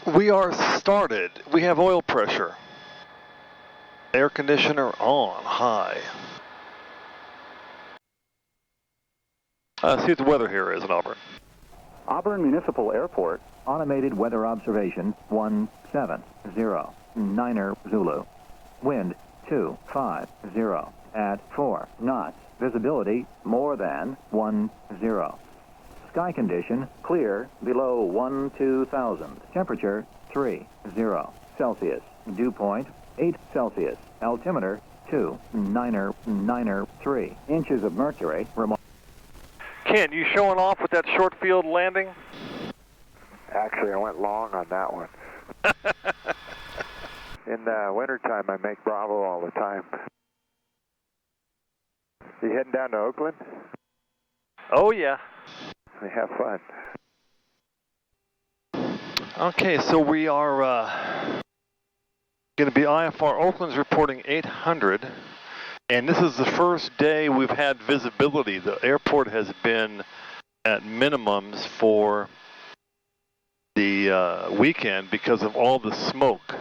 We are started. We have oil pressure. Air conditioner on high. See what the weather here is in Auburn. Auburn Municipal Airport, automated weather observation 170, Niner Zulu. Wind 250 at 4 knots. Visibility more than 10. Sky condition clear below 12,000. Temperature 30 Celsius. Dew point 8 Celsius. Altimeter 2,993 inches of mercury. Ken, you showing off with that short field landing? Actually, I went long on that one. In wintertime, I make Bravo all the time. You heading down to Oakland? Oh, yeah. We have fun. Okay, so we are going to be IFR. Oakland's reporting 800. And this is the first day we've had visibility. The airport has been at minimums for the weekend because of all the smoke.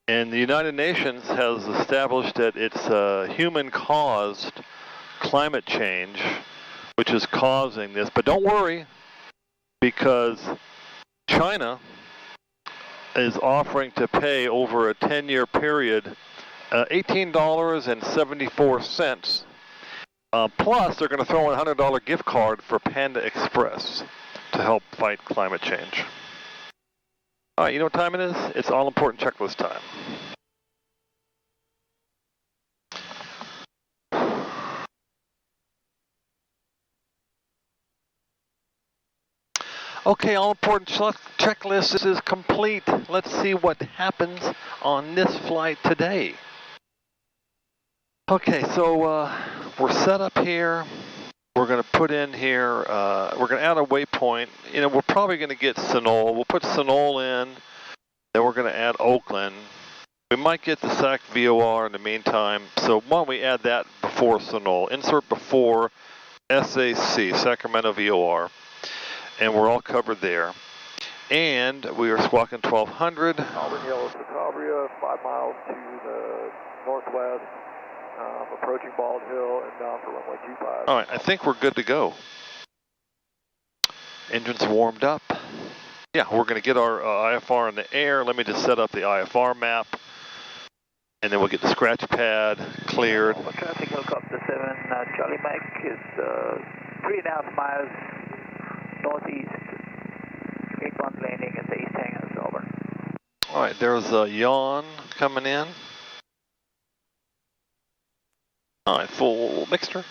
And the United Nations has established that it's human-caused climate change which is causing this. But don't worry, because China is offering to pay over a 10-year period $18.74. Plus, they're going to throw in a $100 gift card for Panda Express to help fight climate change. All right, you know what time it is? It's all-important checklist time. Okay, all-important checklist is complete. Let's see what happens on this flight today. Okay, so we're set up here. We're going to put in here, we're going to add a waypoint. You know, we're probably going to get Senol. We'll put Senol in, then we're going to add Oakland. We might get the SAC VOR in the meantime, so why don't we add that before Senol? Insert before SAC, Sacramento VOR, and we're all covered there. And we are squawking 1200. Auburn Hills to Calabria, 5 miles to the northwest. Approaching Bald Hill and down for runway 25. All right, I think we're good to go. Engines warmed up. Yeah, we're going to get our IFR in the air. Let me just set up the IFR map. And then we'll get the scratch pad cleared. Traffic helicopter 7, Charlie Mike is 3.5 miles northeast. Gate 1 landing at the East Hangars, Auburn. All right, there's a yawn coming in. All right, full mixture.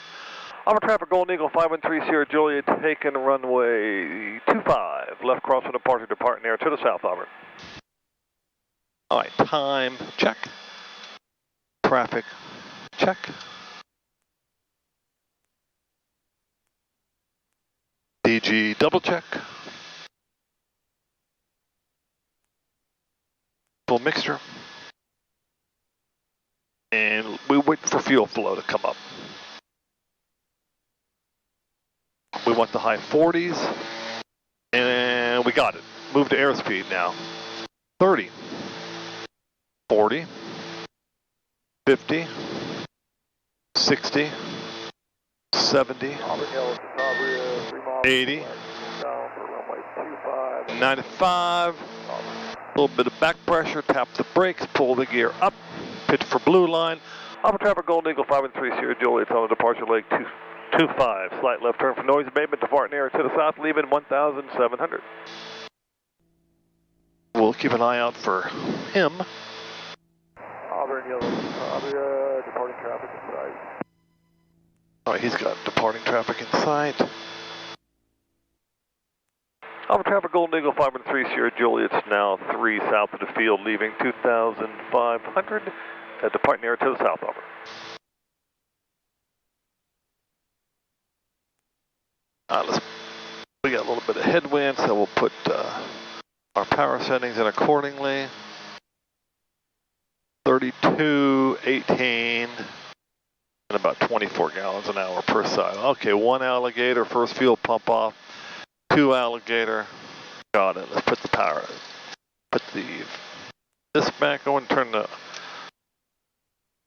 Auburn traffic, Golden Eagle 513 Sierra Juliet, taking runway 25. Left cross for departure, departing air to the south, Auburn. All right, time check. Traffic check. DG double check. Full mixture. And we wait for fuel flow to come up. We want the high 40s, and we got it. Move to airspeed now. 30, 40, 50, 60, 70, 80, 95. A little bit of back pressure, tap the brakes, pull the gear up. Pitch for blue line. Auburn traffic, Golden Eagle 513 Sierra Juliet on the departure leg 225. Slight left turn for noise abatement, departing air to the south, leaving 1,700. We'll keep an eye out for him. Auburn Yellow, departing traffic in sight. All right, he's got departing traffic in sight. Auburn traffic, Golden Eagle 513 Sierra Juliet's now 3 south of the field, leaving 2,500. Departing air to the south, Auburn. We got a little bit of headwind, so we'll put our power settings in accordingly. 32, 18, and about 24 gallons an hour per side. Okay, 1 alligator, first fuel pump off. 2 alligator. Got it. Let's put the this back. I want to turn the.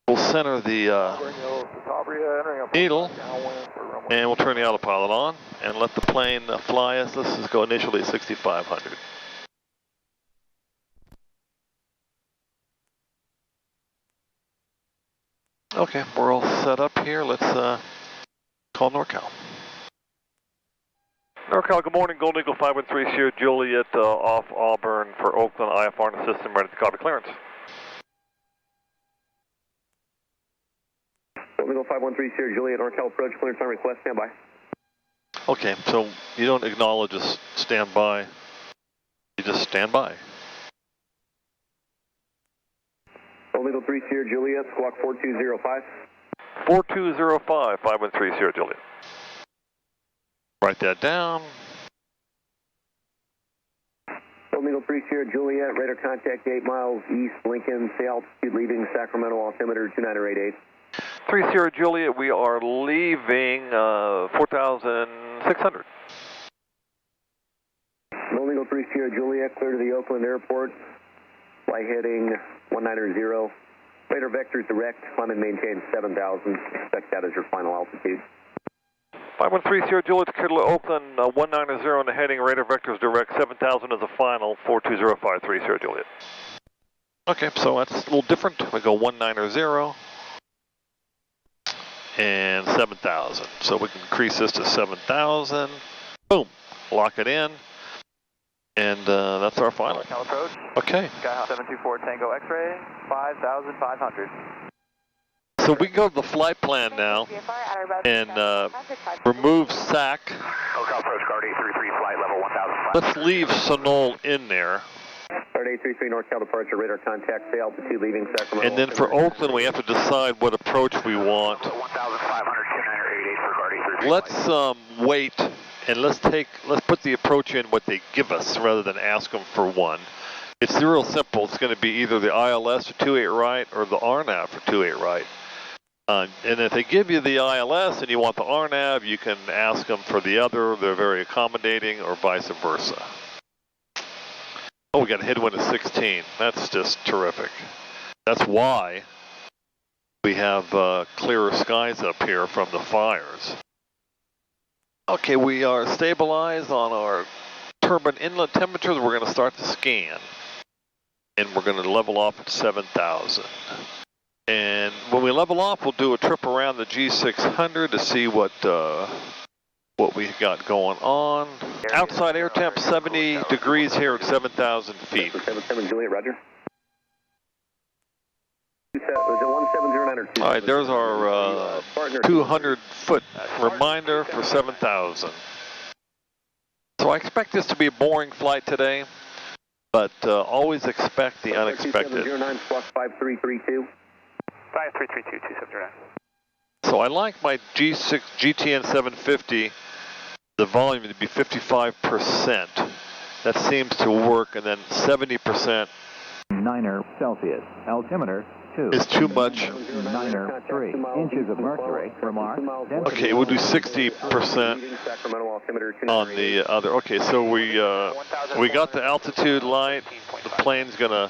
We'll center the needle, and we'll turn the autopilot on and let the plane fly us. Let's just go initially 6,500. Okay, we're all set up here. Let's call NorCal. NorCal, good morning. Golden Eagle 513 Sierra Juliet off Auburn for Oakland, IFR in the system, ready to copy clearance. Golden Eagle 513 Sierra Juliet, NorCal approach, clearance on request, stand by. Okay, so you don't acknowledge a stand by, you just stand by. Golden Eagle 3 Sierra Juliet, squawk 4205. 4205, 513 Sierra Juliet. Write that down. Golden Eagle 3 Sierra Juliet, radar contact 8 miles east, Lincoln, say altitude leaving Sacramento, altimeter 2988. 3 Sierra Juliet, we are leaving 4,600. Golden Eagle 3 Sierra Juliet, clear to the Oakland airport, fly heading 190. Radar vectors direct, climb and maintain 7,000. Expect that as your final altitude. 513 Sierra Juliet, clear to Oakland 190 on the heading, radar vectors direct, 7,000 as a final, 42053 Sierra Juliet. Okay, so that's a little different. We go 190 and 7,000. So we can increase this to 7,000. Boom, lock it in. And that's our final. Approach. Okay. Skyhawk 724 Tango X-ray, 5,500. So we can go to the flight plan now and remove SAC. NorCal approach, guard 833, flight level 1,500. Let's leave Sonol in there. Guard 833, NorCal departure, radar contact, say altitude leaving Sacramento. And then for Oakland, we have to decide what approach we want. 1,500, 2988 for guard 833. Let's wait and let's put the approach in what they give us rather than ask them for one. It's real simple. It's going to be either the ILS for 28 right or the RNAV for 28 right. And if they give you the ILS and you want the RNAV, you can ask them for the other. They're very accommodating, or vice versa. Oh, we got a headwind of 16. That's just terrific. That's why we have clearer skies up here from the fires. Okay, we are stabilized on our turbine inlet temperatures. We're going to start the scan. And we're going to level off at 7,000. And when we level off, we'll do a trip around the G600 to see what we got going on. Outside air temp 70 degrees here at 7,000 feet. 77 Juliet, roger. All right, there's our 200-foot reminder for 7,000. So I expect this to be a boring flight today, but always expect the unexpected. 09 plus 5332. 5332, 2709. So I like my GTN 750, the volume to be 55%. That seems to work, and then 70%. 9er Celsius, altimeter 2. Is too much. 9er 3 inches of mercury. Remark. Okay, we'll do 60% on the other. Okay, so we got the altitude light. The plane's gonna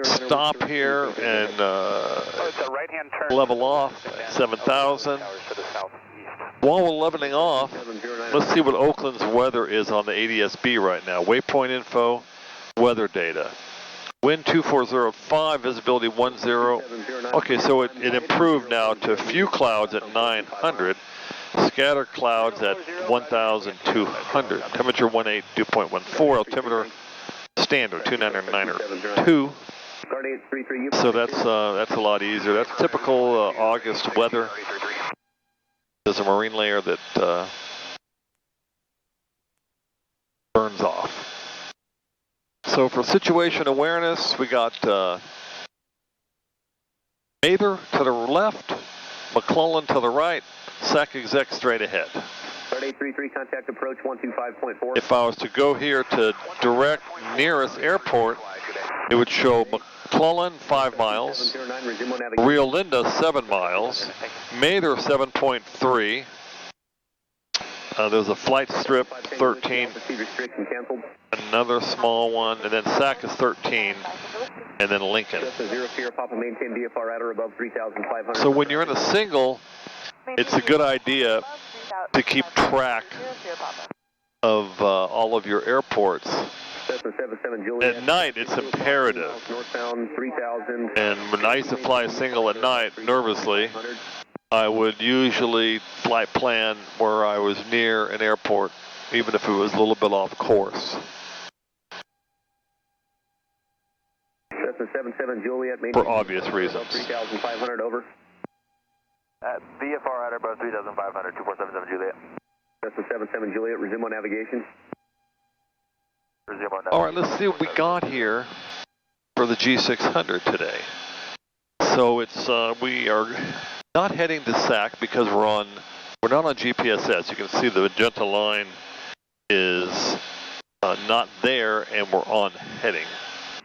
stop here and level off at 7,000. While we're leveling off, let's see what Oakland's weather is on the ADS-B right now. Waypoint info, weather data. Wind 2405, visibility 10. Okay, so it improved now to few clouds at 900, scattered clouds at 1,200. Temperature 18, 2.14, altimeter standard 299.2. So that's a lot easier. That's typical August weather. There's a marine layer that burns off. So for situation awareness, we got Mather to the left, McClellan to the right, SAC exec straight ahead. 833, contact approach 125.4. If I was to go here to direct nearest airport, it would show McClellan 5 miles, Rio Linda 7 miles, Mather 7.3. There's a flight strip 13. Another small one, and then SAC is 13. and then Lincoln. Cessna 0 Sierra Papa, maintain VFR at or above 3,500. So when you're in a single, it's a good idea to keep track of all of your airports. Cessna 77 Juliet. At night, it's imperative. Northbound 3,000. And when I used to fly a single at night, nervously, I would usually flight plan where I was near an airport, even if it was a little bit off course. Cessna 77 Juliet. For obvious reasons. 3,500, over. VFR at or above 3,500, 2477 Juliet. Cessna 77 Juliet, resume on navigation. Resume on navigation. All right, let's see what we got here for the G600 today. So it's we are not heading to SAC because we're not on GPSS. You can see the magenta line is not there, and we're on heading.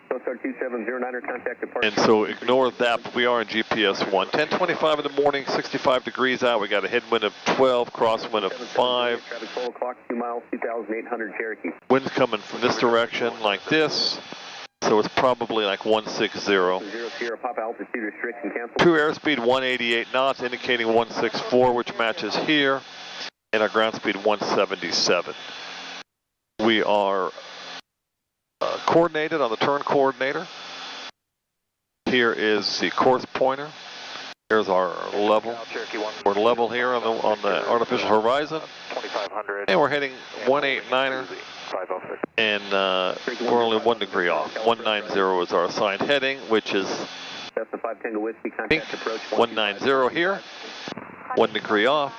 Coast 2709er, contact departure. And so ignore that, but we are in GPS 1. 10:25 in the morning, 65 degrees out. We got a headwind of 12, crosswind of 5. Traffic 12 o'clock, 2 miles, 2,800 Cherokee. Wind's coming from this direction like this. So it's probably like 160. 0 Sierra Papa, altitude restriction cancel. True airspeed 188 knots, indicating 164, which matches here. And our ground speed 177. We are coordinated on the turn coordinator. Here is the course pointer. Here's our level. We're level here on the artificial horizon. 2500. And we're heading 189er. And we're only 1 degree off. 190 is our assigned heading, which is Cessna 5 Tango Whiskey, pink. contact approach. 190 here. 1 degree off.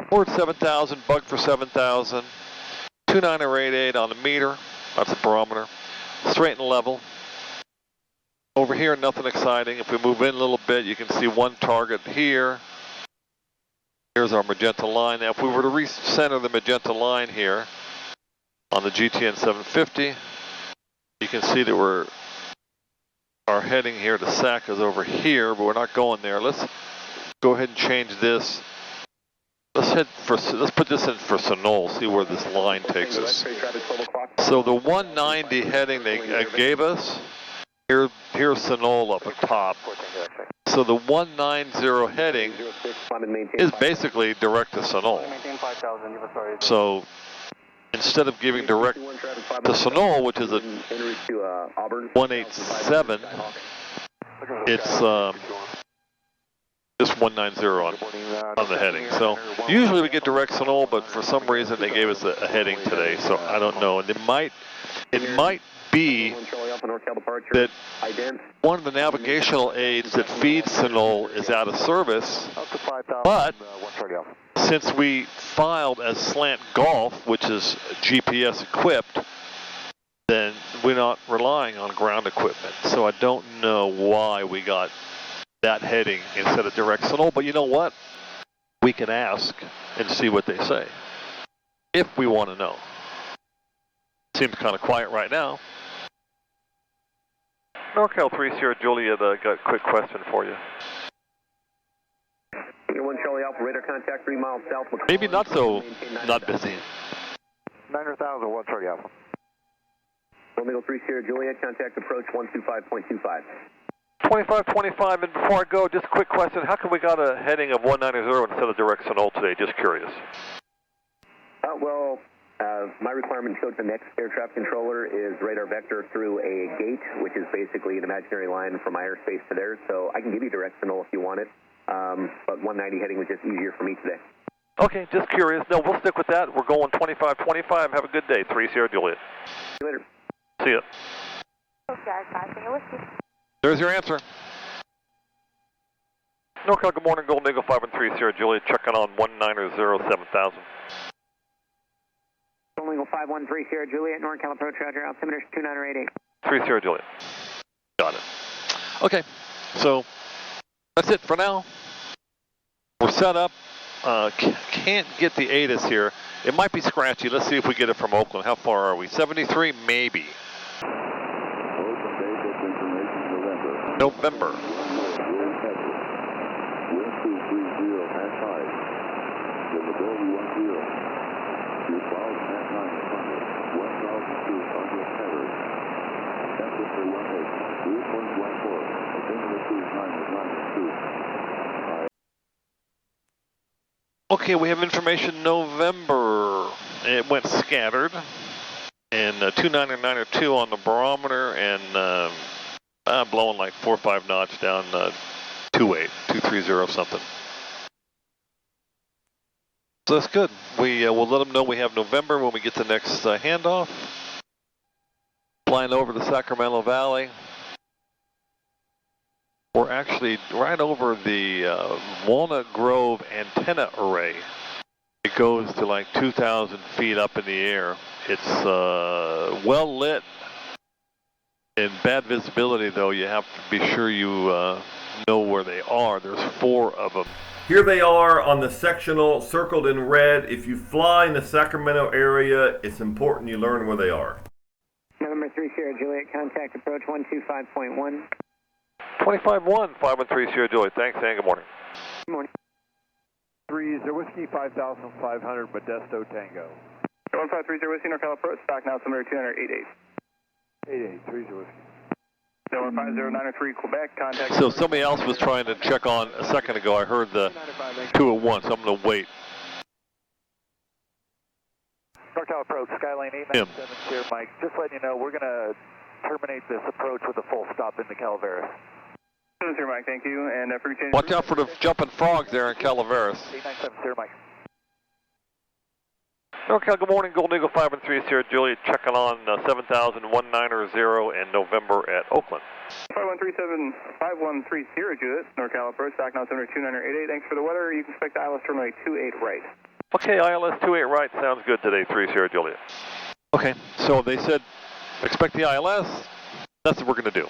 Forward 7,000, bug for 7,000. 29088 on the meter. That's the barometer. Straight and level. Over here, nothing exciting. If we move in a little bit, you can see one target here. Here's our magenta line. Now, if we were to recenter the magenta line here on the GTN 750, you can see that our heading here to SAC is over here, but we're not going there. Let's go ahead and change this. Let's put this in for Sonol, see where this line takes us. So the 190 heading they gave us, here's Sonol up at top. So the 190 heading is basically direct to Sonol. So instead of giving direct to Sonol, which is a 187, it's just 190 on the heading. So usually we get direct Sonol, but for some reason they gave us a heading today, so I don't know. And it might be that one of the navigational aids that feeds Sonol is out of service, but since we filed as Slant Golf, which is GPS equipped, then we're not relying on ground equipment. So I don't know why we got that heading instead of direct Sonol, but you know what? We can ask and see what they say, if we want to know. Seems kind of quiet right now. NorCal 3 Sierra Juliet, got a quick question for you. 1 Charlie Alpha, radar contact 3 miles south. Maybe not busy. 900,000, 1 Charlie Alpha. Romeo 3 Sierra Juliet, contact approach 125.25. 2525, and before I go, just a quick question. How come we got a heading of 190 instead of direct Sonol today? Just curious. My requirement to go to the next air traffic controller is radar vector through a gate, which is basically an imaginary line from my airspace to theirs, so I can give you direct Sonol if you want it, but 190 heading was just easier for me today. Okay, just curious. No, we'll stick with that. We're going 2525. Have a good day. 3 Sierra Juliet. See you later. See ya. There's your answer. NorCal, good morning. Golden Eagle 513 Sierra Juliet, checking on 1907000. Golden Eagle 513 Sierra Juliet, NorCal approach, roger, altimeter 29088. 3 Sierra Juliet. Got it. Okay, so that's it for now. We're set up. Can't get the ATIS here. It might be scratchy. Let's see if we get it from Oakland. How far are we? 73? Maybe. November. Okay, we have information November. It went scattered. And 299.2 on the barometer and blowing like 4 or 5 knots down 230 something. So that's good. We'll let them know we have November when we get the next handoff. Flying over the Sacramento Valley. We're actually right over the Walnut Grove antenna array. It goes to like 2,000 feet up in the air. It's well lit. In bad visibility, though, you have to be sure you know where they are. There's 4 of them. Here they are on the sectional circled in red. If you fly in the Sacramento area, it's important you learn where they are. November 3 Sierra Juliet, contact approach 125.1. 25-1, 513 Sierra Juliet. Thanks, and good morning. Good morning. 3 Zero Whiskey 5,500 Modesto Tango. 1530 Whiskey NorCal approach, stock now somewhere 288. 88, 3 Zero Whiskey. 15093 Quebec, contact. So somebody else was trying to check on a second ago. I heard the 2 at once. I'm going to wait. NorCal approach, Skylane 897 Sierra Mike. Just letting you know, we're going to terminate this approach with a full stop into Calaveras. Sierra Mike, thank you. And for change. Watch out for the jumping frogs there in Calaveras. 897 Sierra Mike. NorCal, good morning. Golden Eagle 513 Sierra Juliet checking on 7,190 in November at Oakland. 513 Sierra Juliet, NorCal approach, stock now somewhere 288. Thanks for the weather. You can expect the ILS runway 28 right. Okay, ILS 28 right sounds good today, 3 Sierra Juliet. Okay, so they said expect the ILS. That's what we're going to do.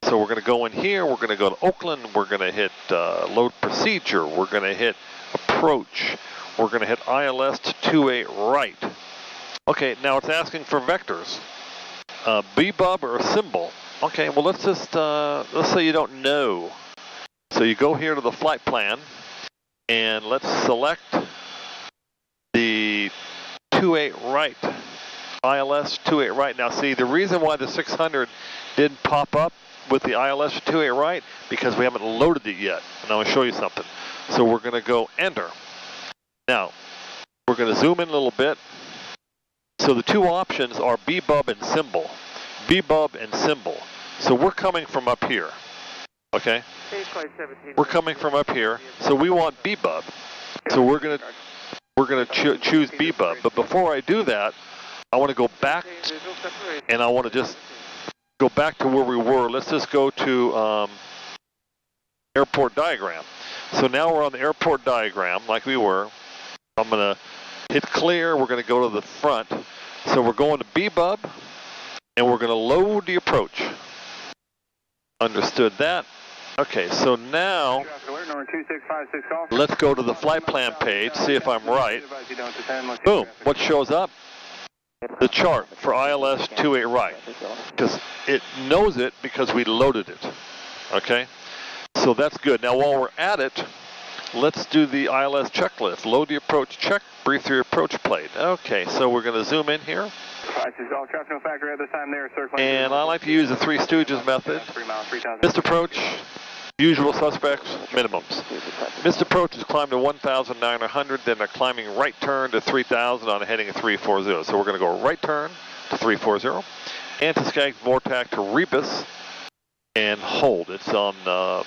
So we're going to go in here. We're going to go to Oakland. We're going to hit load procedure. We're going to hit approach. We're going to hit ILS to 28 right. Okay, now it's asking for vectors. B-bub or a symbol. Okay, well let's just, let's say you don't know. So you go here to the flight plan and let's select the 28 right. ILS 28 right. Now see, the reason why the 600 didn't pop up with the ILS 28 right, because we haven't loaded it yet. And I'm going to show you something. So we're going to go enter. Now, we're going to zoom in a little bit. So the 2 options are B-bub and symbol. B-bub and symbol. So we're coming from up here. Okay? We're coming from up here. So we want B-bub. So we're going to choose B-bub. But before I do that, I want to go back and I want to just go back to where we were. Let's just go to airport diagram. So now we're on the airport diagram like we were. I'm going to hit clear. We're going to go to the front. So we're going to B-bub, and we're going to load the approach. Understood that. Okay, so now let's go to the flight plan page, see if I'm right. Boom, what shows up? The chart for ILS 28 right. Because it knows it because we loaded it. Okay? So that's good. Now while we're at it, let's do the ILS checklist. Load the approach check, brief through approach plate. Okay, so we're going to zoom in here. And I like to use the Three Stooges method. Missed approach, usual suspects, minimums. Missed approach is climbed to 1,900, then they're climbing right turn to 3,000 on a heading of 340. So we're going to go right turn to 340, anti-skag vortac to Rebus, and hold. It's on the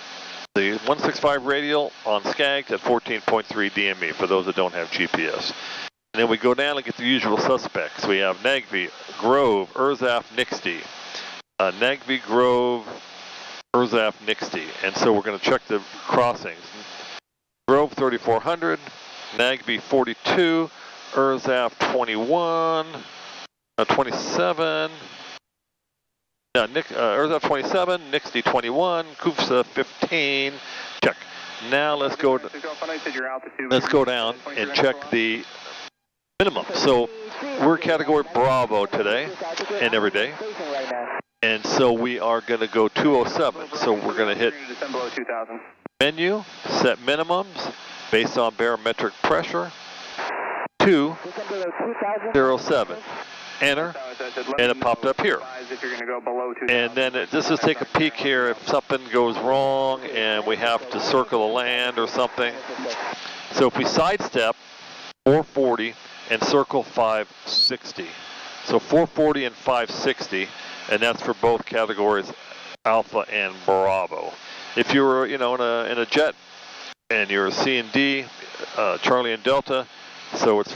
165 radial on Skags at 14.3 DME for those that don't have GPS. And then we go down and get the usual suspects. We have Nagby, Grove, Erzaf, Nixty. Nagby, Grove, Erzaf, Nixty. And so we're going to check the crossings. Grove 3400, Nagby 42, Erzaf 21, 27. Erzaf 27, Nixty 21, Kufsa 15. Check. Now let's go down and check the minimum. So we're category Bravo today and every day. And so we are going to go 207. So we're going to hit menu, set minimums based on barometric pressure, 207. Enter, and it popped up here. if you're going to go below 2,000. And then just to take a peek here if something goes wrong and we have to circle the land or something. So if we sidestep 440 and circle 560. So 440 and 560, and that's for both categories Alpha and Bravo. If you're, in a jet and you're a C and D, Charlie and Delta, so it's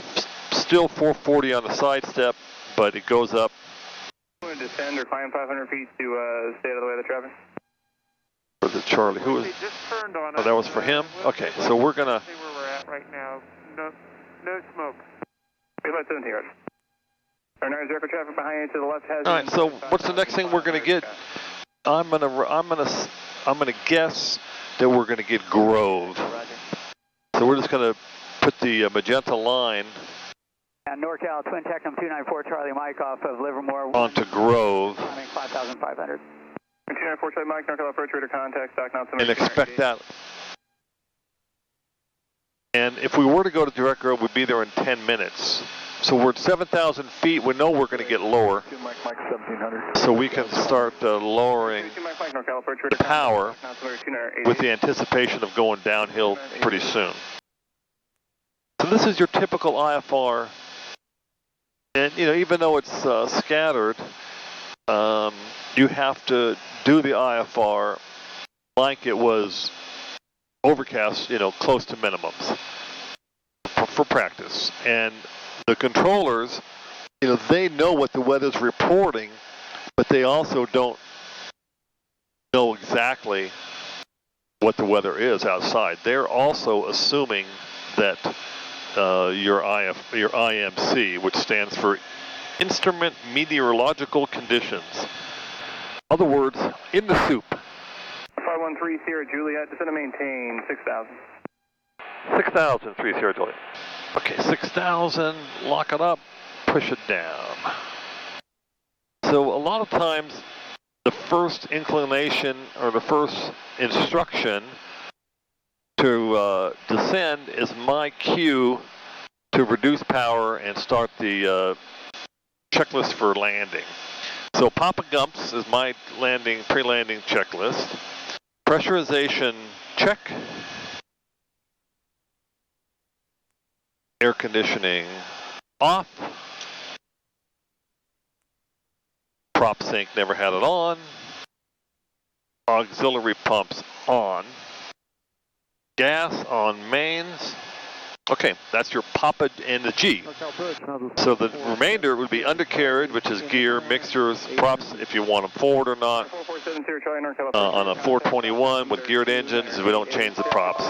still 440 on the sidestep, but it goes up. You want to descend or climb 500 feet to stay out of the way of the traffic? For the Charlie, who was? Just turned on Oh, that was for him. Okay, so we're gonna. See where we're at right now. No smoke. Be about 17 yards. Our nine zero traffic behind you to the left has. All right. So what's the next thing we're gonna get? I'm gonna guess that we're gonna get Grove. So we're just gonna put the magenta line. NorCal Twin Technum 294 Charlie Mike off of Livermore. Onto Grove. 5,500. 294 Charlie Mike, NorCal approach radar contact, stock now. And expect that. And if we were to go to direct Grove, we'd be there in 10 minutes. So we're at 7,000 feet. We know we're going to get lower. So we can start lowering the power with the anticipation of going downhill pretty soon. So this is your typical IFR. And, even though it's scattered, you have to do the IFR like it was overcast, close to minimums for practice. And the controllers, they know what the weather's reporting, but they also don't know exactly what the weather is outside. They're also assuming that your IMC, which stands for Instrument Meteorological Conditions. In other words, in the soup. 513 Sierra Juliet, descend and maintain 6,000. 6,000, 3 Sierra Juliet. Okay, 6,000, lock it up, push it down. So a lot of times, the first inclination or the first instruction to descend is my cue to reduce power and start the checklist for landing. So Papa Gumps is my pre-landing checklist. Pressurization check. Air conditioning off. Prop sync, never had it on. Auxiliary pumps on. Gas on mains. Okay, that's your Papa and the G. So the remainder would be undercarriage, which is gear, mixtures, props, if you want them forward or not. On a 421 with geared engines, we don't change the props.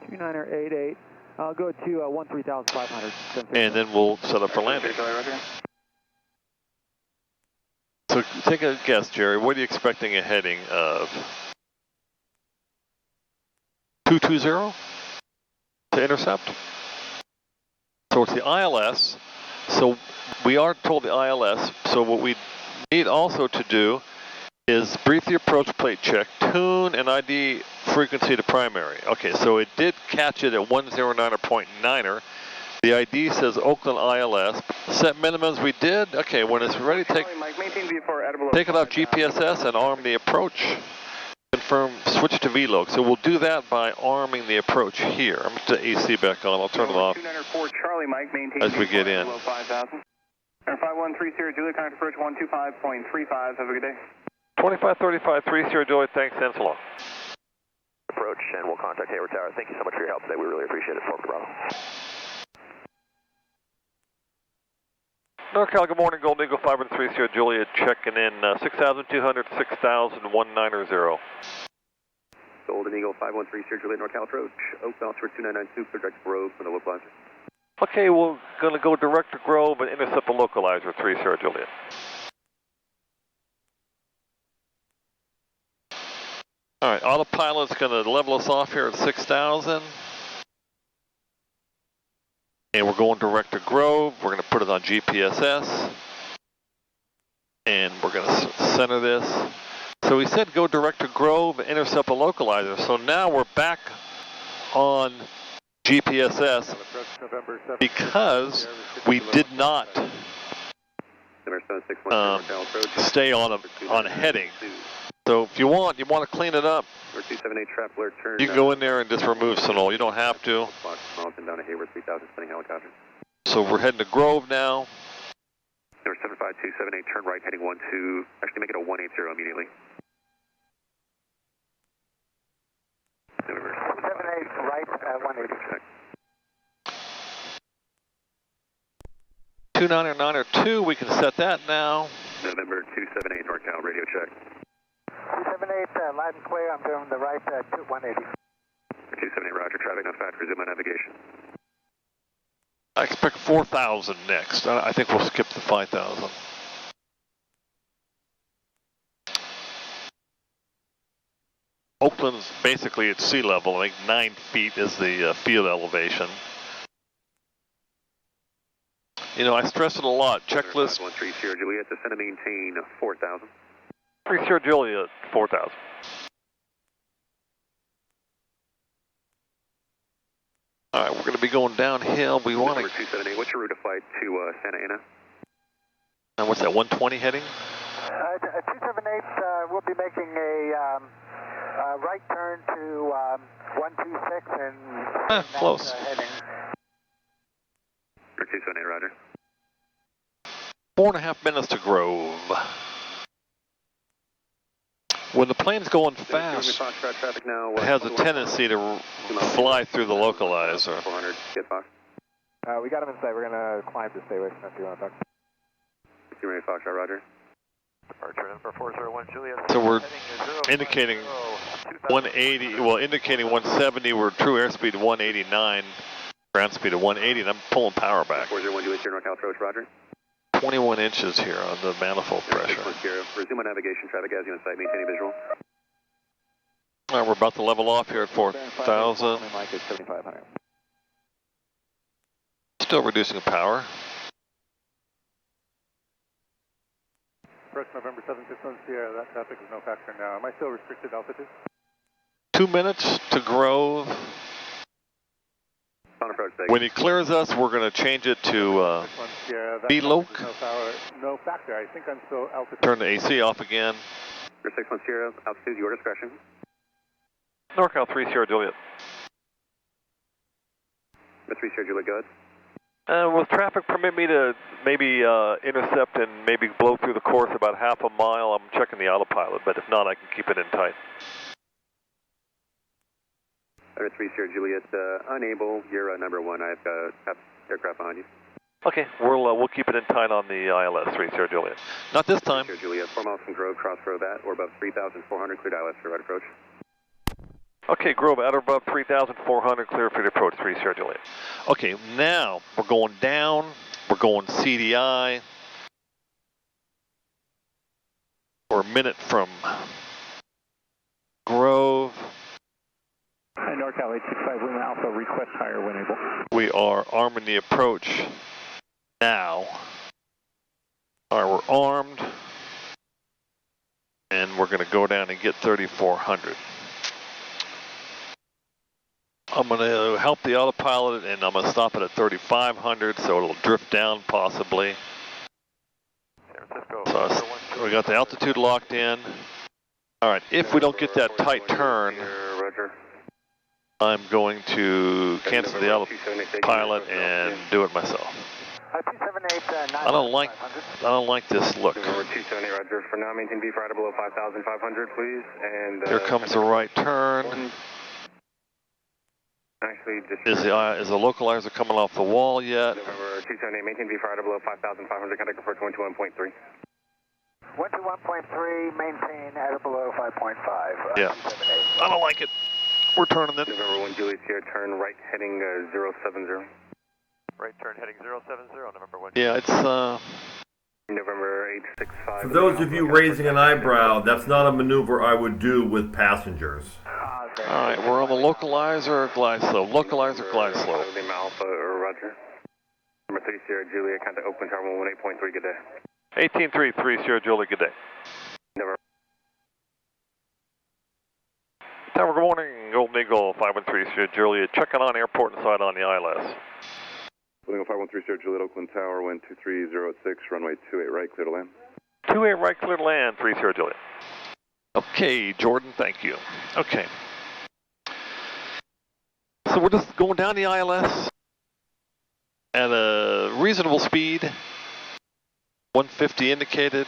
2988. I'll go to 13,500. And then we'll set up for landing. So take a guess, Jerry. What are you expecting a heading of? 220 to intercept? So it's the ILS. So we are told the ILS. So what we need also to do is brief the approach plate check, tune and ID frequency to primary. Okay, so it did catch it at 109.9er. The ID says Oakland ILS. Set minimums we did. Okay, when it's ready, take it off GPSS and arm the approach. Confirm, switch to VLOC. So we'll do that by arming the approach here. I'm going to put the AC back on. I'll turn it off as we get in. 513 Sierra Juliet, contact approach 125.35. Have a good day. 2535, 3 Sierra Juliet, thanks, and so long. Approach, and we'll contact Hayward Tower. Thank you so much for your help today. We really appreciate it. Fort Bravo. NorCal, good morning. Golden Eagle 5 and 3 Sierra Juliet, checking in 6,200, 6,190. Golden Eagle 513 Sierra Juliet, NorCal approach. Oak Officer 2992, clear direct to Grove for the localizer. Okay, we're going to go direct to Grove and intercept the localizer, 3 Sierra Juliet. All right, autopilot's going to level us off here at 6,000. And we're going direct to Grove. We're going to put it on GPSS. And we're going to center this. So we said go direct to Grove and intercept a localizer. So now we're back on GPSS because we did not stay on a heading. So if you want to clean it up, you can go in there and just remove Sunol. You don't have to. So we're heading to Grove now. Number 75278, turn right, heading 12. Actually, make it a 180 immediately. 78 right at 180. Check. 29902, we can set that now. November 278, NorCal, radio check. 278, loud and clear. I'm doing the right at 180. 278, roger. Traffic not fast. Resume my navigation. I expect 4,000 next. I think we'll skip the 5,000. Oakland's basically at sea level. I think 9 feet is the field elevation. You know, I stress it a lot. Checklist. 130 Juliet, descend and maintain 4,000. 30 Juliet, 4,000. All right, we're going to be going downhill. We want to. Number 278, what's your route of flight to Santa Ana? And what's that, 120 heading? 278, we'll be making a right turn to 126 and close. Heading. 278, roger. 4.5 minutes to Grove. When the plane's going fast, it has a tendency to fly through the localizer. 400, get Fox. We got him in sight. We're going to climb to stay away from that 200. You ready, Fox, roger. Departure number 401 Juliet. So we're indicating 180, well, indicating 170. We're true airspeed 189, ground speed of 180, and I'm pulling power back. 401 Juliet, here, NorCal approach, roger. 21 inches here on the manifold pressure. Resume on navigation, traffic as you in sight, maintaining visual. All right, we're about to level off here at 4,000. Still reducing power. First November 761 Sierra, that traffic is no factor now. Am I still restricted altitude? 2 minutes to Grove. On approach, when he clears us, we're going to change it to B-Loc. No factor. I think I'm still altitude. Turn the AC off again. 61 Sierra, altitude, your discretion. NorCal 3 Sierra Juliet. 3 Sierra Juliet, go ahead. Will traffic permit me to maybe intercept and maybe blow through the course about half a mile? I'm checking the autopilot, but if not, I can keep it in tight. 3 Sierra Juliet, unable. You're number 1. I've got aircraft behind you. Okay, we'll keep it in tight on the ILS 3 Sierra Juliet. Not this time. 3 Sierra Juliet, 4 miles from Grove, crossroad that, or above 3,400, cleared ILS for right approach. Okay, Grove, at or above 3,400, clear for the approach, 3 Sierra Juliet. Okay, now we're going down, we're going CDI. We're a minute from Grove. Hi, NorCal 865, Lima Alpha, request higher when able. We are arming the approach now. All right, we're armed. And we're going to go down and get 3,400. I'm going to help the autopilot, and I'm going to stop it at 3,500, so it'll drift down possibly. So we got the altitude locked in. All right, if we don't get that tight turn, I'm going to cancel the autopilot and do it myself. I don't like this look. 278, roger. For now, maintain V for below 5,500, please. And here comes the right turn. Actually, is the localizer coming off the wall yet? November 278, maintain V for below 5,500, contact for 21.3. 121.3, maintain at or below 5.5. Yeah, I don't like it. We're turning it. November 1 Juliet Sierra, turn right heading 070. Right turn heading 070, November 1. Yeah, it's November 865. For those of you raising an eyebrow, that's not a maneuver I would do with passengers. Alright, we're on the localizer, glide slope. Localizer, glide slope. Lima Alpha, roger. Number 3 Sierra Juliet, contact Oakland Tower 118.3, good day. 18.3, 3 Sierra Juliet, good day. Never. Tower, good morning. Golden Eagle 513 Sierra Juliet, checking on airport inside on the ILS. Building 5130 Juliet, Oakland Tower, wind 230 at 6, runway 28 right, clear to land. 28 right, clear to land, 30 Juliet. Okay, Jordan, thank you. Okay. So we're just going down the ILS at a reasonable speed, 150 indicated.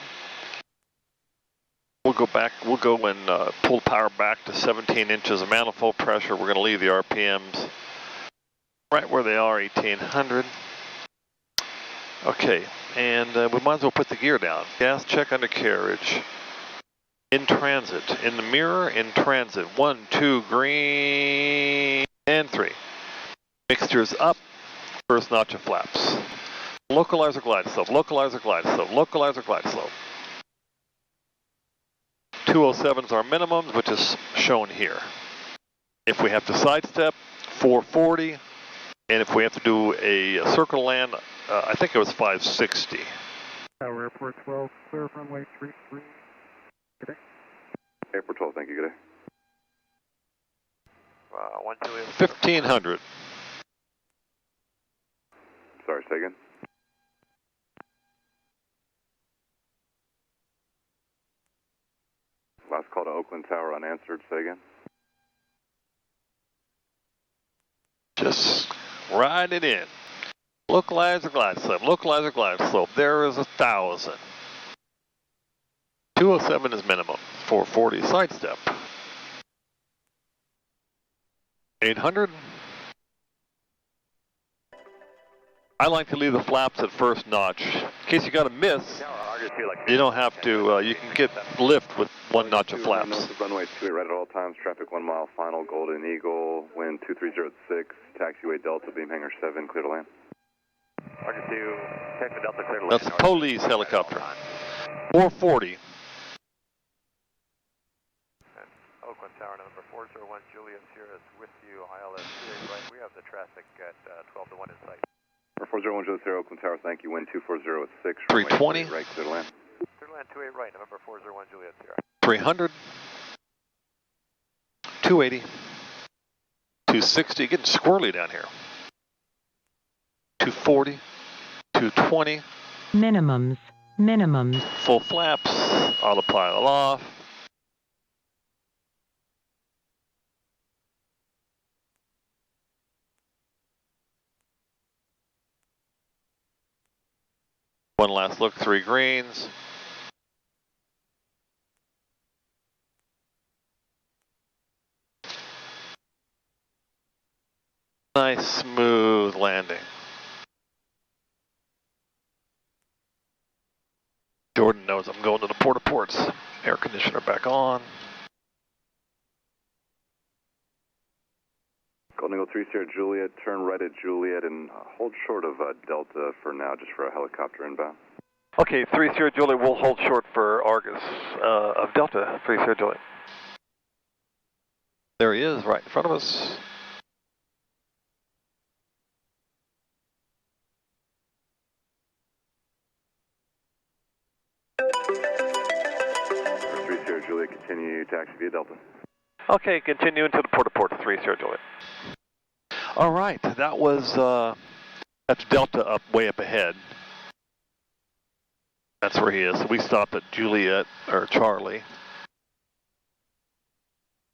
We'll go back, we'll go and pull power back to 17 inches of manifold pressure. We're going to leave the RPMs right where they are, 1800. Okay, and we might as well put the gear down. Gas check undercarriage. In transit. In the mirror, in transit. 1, 2, green, and 3. Mixtures up. First notch of flaps. Localizer glide slope, localizer glide slope, localizer glide slope. 207 is our minimums, which is shown here. If we have to sidestep, 440. And if we have to do a circle land, I think it was 560. Tower Airport 12, clear runway 33. Good day. Airport 12, thank you, good day. 1500. Sorry, say again. Last call to Oakland Tower unanswered, say again. Just ride it in. Localizer glide slope, localizer glide slope. There is 1,000. 207 is minimum. 440 sidestep. 800. I like to leave the flaps at first notch. In case you got a miss, you don't have to, you can get lift with one notch of flaps. Runway 28 right at all times, traffic 1 mile, final, Golden Eagle, wind 230 at 6, taxiway Delta, beam hangar 7, clear to land. Roger 2, Texas Delta, clear to land. That's police helicopter. 440. Oakland Tower, number 401, Juliet Sierra is with you, ILS 28 right. We have the traffic at 12 to 1 in sight. 401 Juliet Sierra, Oakland Tower, thank you, wind 240 at 6. 320. Right, clear to land. Clear to land 28 right, November 401, Juliet Sierra. 300. 280. 260, getting squirrely down here. 240. 220. Minimums. Full flaps. Autopilot off. One last look, 3 greens. Nice smooth landing. Jordan knows I'm going to the porta-ports. Air conditioner back on. Golden Eagle 3 Sierra Juliet, turn right at Juliet and hold short of Delta for now, just for a helicopter inbound. Okay, 3 Sierra Juliet, we'll hold short for Argus of Delta, 3 Sierra Juliet. There he is, right in front of us. For 3 Sierra Juliet, continue taxi via Delta. Okay, continue into the port-to-port, 3 Sierra Juliet. All right, that was, that's Delta up, way up ahead. That's where he is. We stopped at Juliet, or Charlie.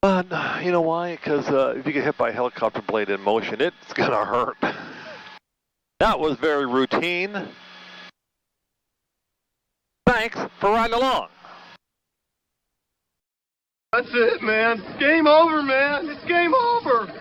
But, you know why? Because if you get hit by a helicopter blade in motion, it's going to hurt. That was very routine. Thanks for riding along. That's it, man. Game over, man. It's game over.